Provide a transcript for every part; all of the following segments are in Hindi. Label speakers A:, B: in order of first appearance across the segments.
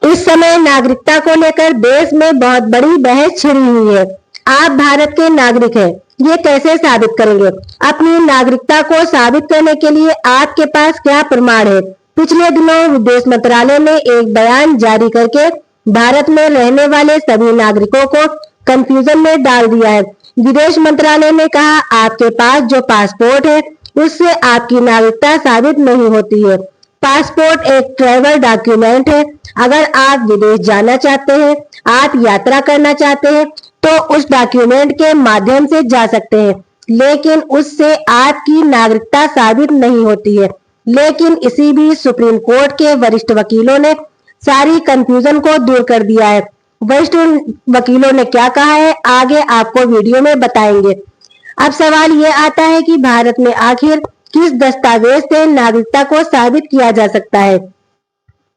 A: इस समय नागरिकता को लेकर देश में बहुत बड़ी बहस छिड़ी हुई है। आप भारत के नागरिक हैं, ये कैसे साबित करेंगे? अपनी नागरिकता को साबित करने के लिए आपके पास क्या प्रमाण है? पिछले दिनों विदेश मंत्रालय ने एक बयान जारी करके भारत में रहने वाले सभी नागरिकों को कंफ्यूजन में डाल दिया है। विदेश मंत्रालय ने कहा, आपके पास जो पासपोर्ट है उससे आपकी नागरिकता साबित नहीं होती है। पासपोर्ट एक ट्रैवल डॉक्यूमेंट है। अगर आप विदेश जाना चाहते हैं, आप यात्रा करना चाहते हैं, तो उस डॉक्यूमेंट के माध्यम से जा सकते हैं, लेकिन उससे आपकी नागरिकता साबित नहीं होती है। लेकिन इसी बीच सुप्रीम कोर्ट के वरिष्ठ वकीलों ने सारी कंफ्यूजन को दूर कर दिया है। वरिष्ठ वकीलों ने क्या कहा है, आगे आपको वीडियो में बताएंगे। अब सवाल ये आता है कि भारत में आखिर किस दस्तावेज से नागरिकता को साबित किया जा सकता है,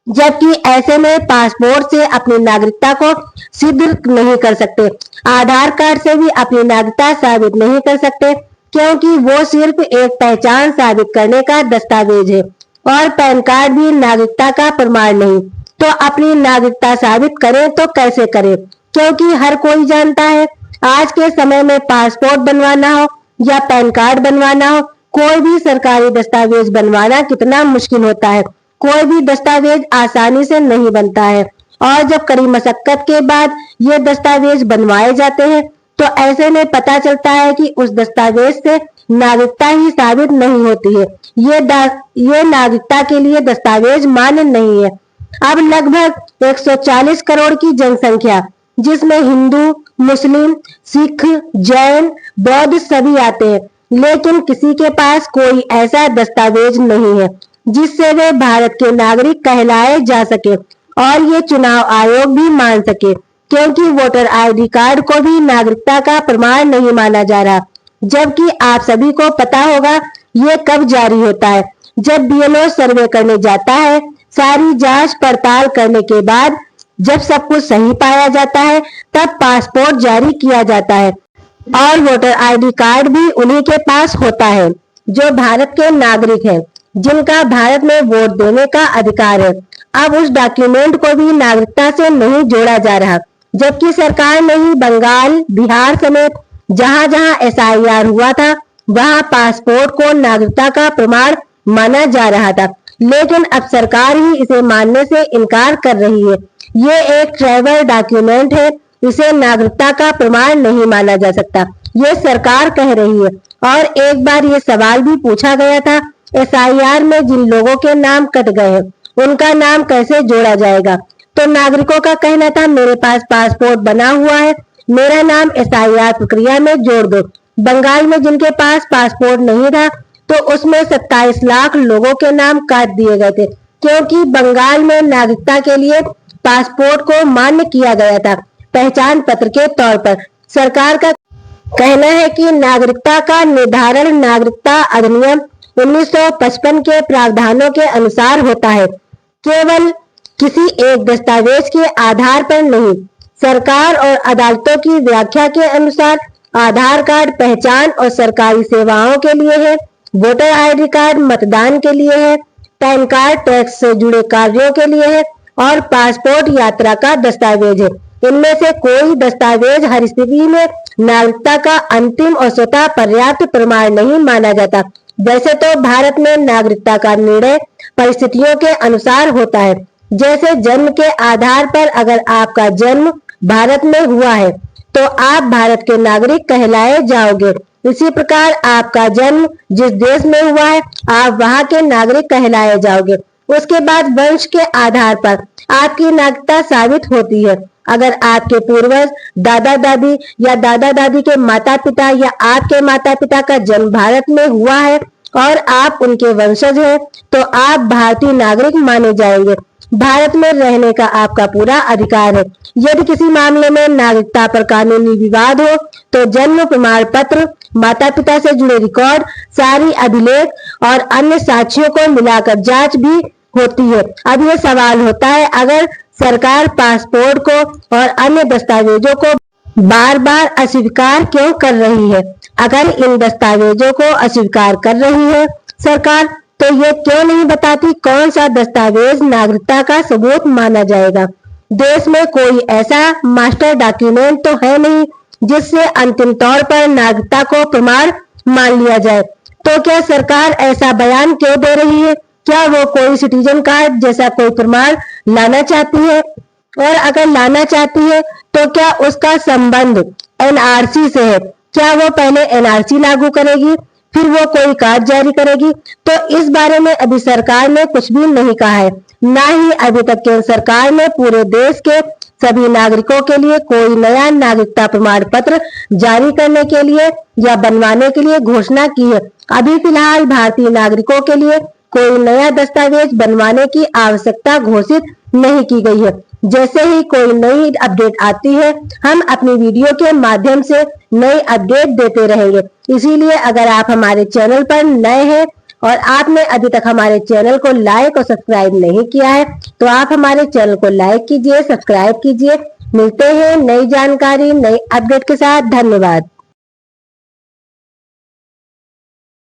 A: जबकि ऐसे में पासपोर्ट से अपनी नागरिकता को सिद्ध नहीं कर सकते। आधार कार्ड से भी अपनी नागरिकता साबित नहीं कर सकते, क्योंकि वो सिर्फ एक पहचान साबित करने का दस्तावेज है और पैन कार्ड भी नागरिकता का प्रमाण नहीं। तो अपनी नागरिकता साबित करें तो कैसे करें? क्योंकि हर कोई जानता है आज के समय में पासपोर्ट बनवाना हो या पैन कार्ड बनवाना हो, कोई भी सरकारी दस्तावेज बनवाना कितना मुश्किल होता है। कोई भी दस्तावेज आसानी से नहीं बनता है और जब कड़ी मशक्कत के बाद ये दस्तावेज बनवाए जाते हैं तो ऐसे में पता चलता है कि उस दस्तावेज से नागरिकता ही साबित नहीं होती है। ये नागरिकता के लिए दस्तावेज मान्य नहीं है। अब लगभग 140 करोड़ की जनसंख्या, जिसमें हिंदू, मुस्लिम, सिख, जैन, बौद्ध सभी आते हैं, लेकिन किसी के पास कोई ऐसा दस्तावेज नहीं है जिससे वे भारत के नागरिक कहलाए जा सके और ये चुनाव आयोग भी मान सके, क्योंकि वोटर आईडी कार्ड को भी नागरिकता का प्रमाण नहीं माना जा रहा। जबकि आप सभी को पता होगा ये कब जारी होता है, जब बीएलओ सर्वे करने जाता है, सारी जांच पड़ताल करने के बाद जब सब कुछ सही पाया जाता है तब पासपोर्ट जारी किया जाता है और वोटर आईडी कार्ड भी उन्हीं के पास होता है जो भारत के नागरिक हैं, जिनका भारत में वोट देने का अधिकार है। अब उस डॉक्यूमेंट को भी नागरिकता से नहीं जोड़ा जा रहा, जबकि सरकार ने ही बंगाल, बिहार समेत जहां जहां एसआईआर हुआ था वहां पासपोर्ट को नागरिकता का प्रमाण माना जा रहा था, लेकिन अब सरकार ही इसे मानने से इनकार कर रही है। ये एक ट्रैवल डॉक्यूमेंट है, इसे नागरिकता का प्रमाण नहीं माना जा सकता, ये सरकार कह रही है। और एक बार ये सवाल भी पूछा गया था, एसआईआर में जिन लोगों के नाम कट गए हैं उनका नाम कैसे जोड़ा जाएगा? तो नागरिकों का कहना था, मेरे पास पासपोर्ट बना हुआ है, मेरा नाम एसआईआर प्रक्रिया में जोड़ दो। बंगाल में जिनके पास पासपोर्ट नहीं था तो उसमें 27 लाख लोगों के नाम काट दिए गए थे, क्योंकि बंगाल में नागरिकता के लिए पासपोर्ट को मान्य किया गया था पहचान पत्र के तौर पर। सरकार का कहना है कि नागरिकता का निर्धारण नागरिकता अधिनियम 1955 के प्रावधानों के अनुसार होता है, केवल किसी एक दस्तावेज के आधार पर नहीं। सरकार और अदालतों की व्याख्या के अनुसार आधार कार्ड पहचान और सरकारी सेवाओं के लिए है, वोटर आईडी कार्ड मतदान के लिए है, पैन कार्ड टैक्स से जुड़े कार्यों के लिए है और पासपोर्ट यात्रा का दस्तावेज है। इनमें से कोई दस्तावेज हर स्थिति में नागरिकता का अंतिम और स्वतः पर्याप्त प्रमाण नहीं माना जाता। वैसे तो भारत में नागरिकता का निर्णय परिस्थितियों के अनुसार होता है। जैसे जन्म के आधार पर अगर आपका जन्म भारत में हुआ है तो आप भारत के नागरिक कहलाए जाओगे। इसी प्रकार आपका जन्म जिस देश में हुआ है आप वहां के नागरिक कहलाए जाओगे। उसके बाद वंश के आधार पर आपकी नागरिकता साबित होती है। अगर आपके पूर्वज, दादा दादी या दादा दादी के माता पिता या आपके माता पिता का जन्म भारत में हुआ है और आप उनके वंशज हैं, तो आप भारतीय नागरिक माने जाएंगे। भारत में रहने का आपका पूरा अधिकार है। यदि किसी मामले में नागरिकता पर कानूनी विवाद हो तो जन्म प्रमाण पत्र, माता पिता से जुड़े रिकॉर्ड, सारी अभिलेख और अन्य साक्ष्यों को मिलाकर जांच भी होती है। अब ये सवाल होता है, अगर सरकार पासपोर्ट को और अन्य दस्तावेजों को बार बार अस्वीकार क्यों कर रही है? अगर इन दस्तावेजों को अस्वीकार कर रही है सरकार, तो ये क्यों नहीं बताती कौन सा दस्तावेज नागरिकता का सबूत माना जाएगा? देश में कोई ऐसा मास्टर डॉक्यूमेंट तो है नहीं जिससे अंतिम तौर पर नागरिकता को प्रमाण मान लिया जाए। तो क्या सरकार ऐसा बयान क्यों दे रही है? क्या वो कोई सिटीजन कार्ड जैसा कोई प्रमाण लाना चाहती है? और अगर लाना चाहती है तो क्या उसका संबंध एनआरसी से है? क्या वो पहले एनआरसी लागू करेगी फिर वो कोई कार्ड जारी करेगी? तो इस बारे में अभी सरकार ने कुछ भी नहीं कहा है। ना ही अभी तक केंद्र सरकार ने पूरे देश के सभी नागरिकों के लिए कोई नया नागरिकता प्रमाण पत्र जारी करने के लिए या बनवाने के लिए घोषणा की है। अभी फिलहाल भारतीय नागरिकों के लिए कोई नया दस्तावेज बनवाने की आवश्यकता घोषित नहीं की गई है। जैसे ही कोई नई अपडेट आती है हम अपनी वीडियो के माध्यम से नई अपडेट देते रहेंगे। इसीलिए अगर आप हमारे चैनल पर नए हैं और आपने अभी तक हमारे चैनल को लाइक और सब्सक्राइब नहीं किया है तो आप हमारे चैनल को लाइक कीजिए, सब्सक्राइब कीजिए। मिलते हैं नई जानकारी, नई अपडेट के साथ। धन्यवाद।